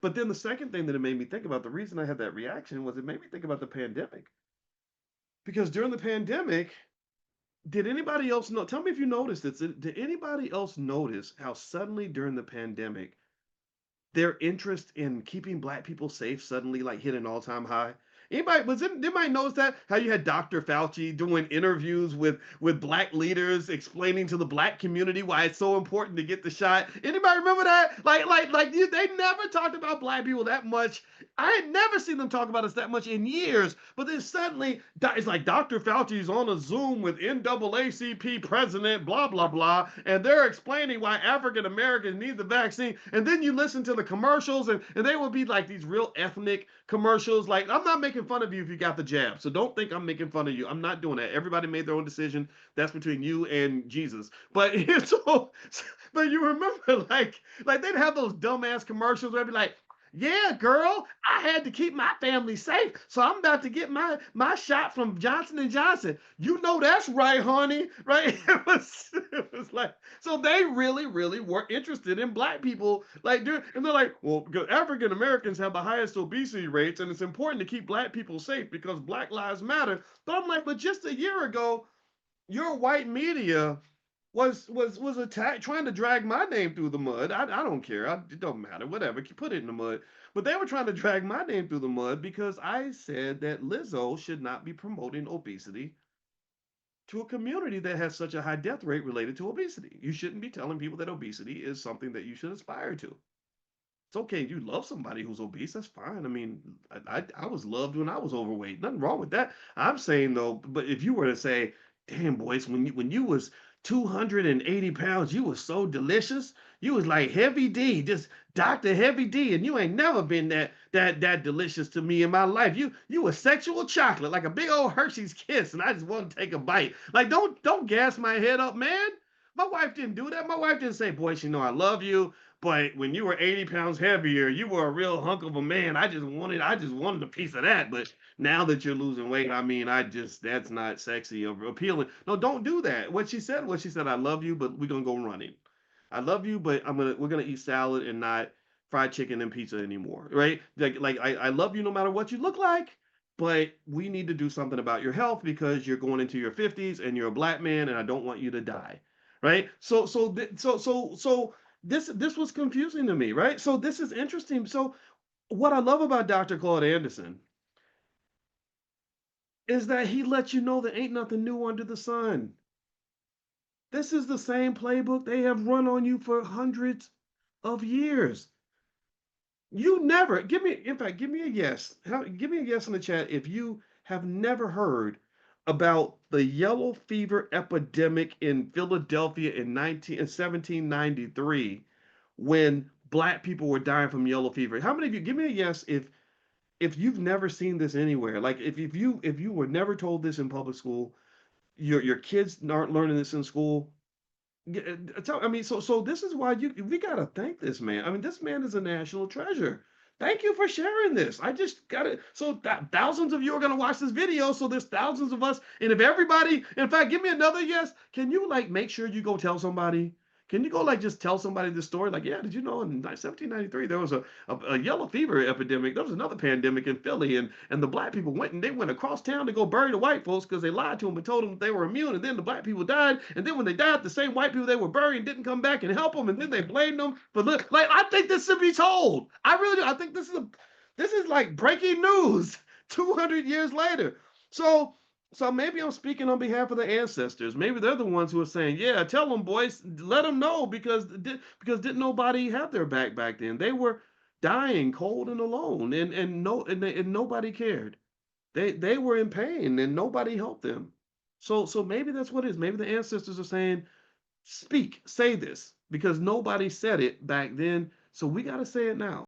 But then the second thing that it made me think about, the reason I had that reaction was it made me think about the pandemic. Because during the pandemic, did anybody else know? Tell me if you noticed this. Did anybody else notice how suddenly during the pandemic their interest in keeping black people safe suddenly like hit an all-time high? Anybody notice that? How you had Dr. Fauci doing interviews with black leaders explaining to the black community why it's so important to get the shot. Anybody remember that? They never talked about black people that much. I had never seen them talk about us that much in years. But then suddenly it's like Dr. Fauci's on a Zoom with NAACP president, blah blah blah, and they're explaining why African Americans need the vaccine. And then you listen to the commercials, and they will be like these real ethnic commercials. Like, I'm not making fun of you if you got the jab, so don't think I'm making fun of you. I'm not doing that. Everybody made their own decision. That's between you and Jesus. But but you remember, like they'd have those dumbass commercials where they'd be like, yeah, girl, I had to keep my family safe, so I'm about to get my shot from Johnson and Johnson. You know that's right, honey, right? It was like, so they really were interested in black people, like, dude, and they're like, well, African Americans have the highest obesity rates, and it's important to keep black people safe because Black Lives Matter. But I'm like, but just a year ago, your white media was attacked, trying to drag my name through the mud. I don't care. It don't matter. Whatever. Put it in the mud. But they were trying to drag my name through the mud because I said that Lizzo should not be promoting obesity to a community that has such a high death rate related to obesity. You shouldn't be telling people that obesity is something that you should aspire to. It's okay if you love somebody who's obese. That's fine. I mean, I was loved when I was overweight. Nothing wrong with that. I'm saying though, but if you were to say, "Damn, boys, when you was 280 pounds, you was so delicious. You was like Heavy D, just Dr. Heavy D, and you ain't never been that delicious to me in my life. You was sexual chocolate, like a big old Hershey's kiss, and I just want to take a bite. Like, don't gas my head up, man. My wife didn't do that. My wife didn't say, boy, you know I love you. But when you were 80 pounds heavier, you were a real hunk of a man. I just wanted a piece of that. But now that you're losing weight, I mean, that's not sexy or appealing. No, don't do that. What she said, I love you, but we're gonna go running. I love you, but we're gonna eat salad and not fried chicken and pizza anymore, right? I love you no matter what you look like, but we need to do something about your health because you're going into your 50s and you're a black man, and I don't want you to die, right? So this was confusing to me, right? So this is interesting. So what I love about Dr. Claude Anderson is that he lets you know there ain't nothing new under the sun. This is the same playbook they have run on you for hundreds of years. You never give me, in fact, give me a yes. Give me a yes in the chat if you have never heard about the yellow fever epidemic in Philadelphia in 1793 when black people were dying from yellow fever. How many of you give me a yes if you've never seen this anywhere? Like if you were never told this in public school, your kids aren't learning this in school. I mean, so this is why we gotta thank this man. I mean, this man is a national treasure. Thank you for sharing this. I just got it. So thousands of you are gonna watch this video. So there's thousands of us. And if everybody, in fact, give me another yes. Can you like make sure you go tell somebody? Can you go like just tell somebody this story? Like, yeah, did you know in 1793 there was a yellow fever epidemic? There was another pandemic in Philly, and the black people went across town to go bury the white folks because they lied to them and told them they were immune. And then the black people died. And then when they died, the same white people they were burying didn't come back and help them. And then they blamed them for like I think this should be told. I really do. I think this is like breaking news 200 years later. So so maybe I'm speaking on behalf of the ancestors. Maybe they're the ones who are saying, "Yeah, tell them, boys, let them know because didn't nobody have their back then? They were dying cold and alone, and nobody cared. They were in pain, and nobody helped them. So maybe that's what it is. Maybe the ancestors are saying, speak, say this, because nobody said it back then. So we got to say it now."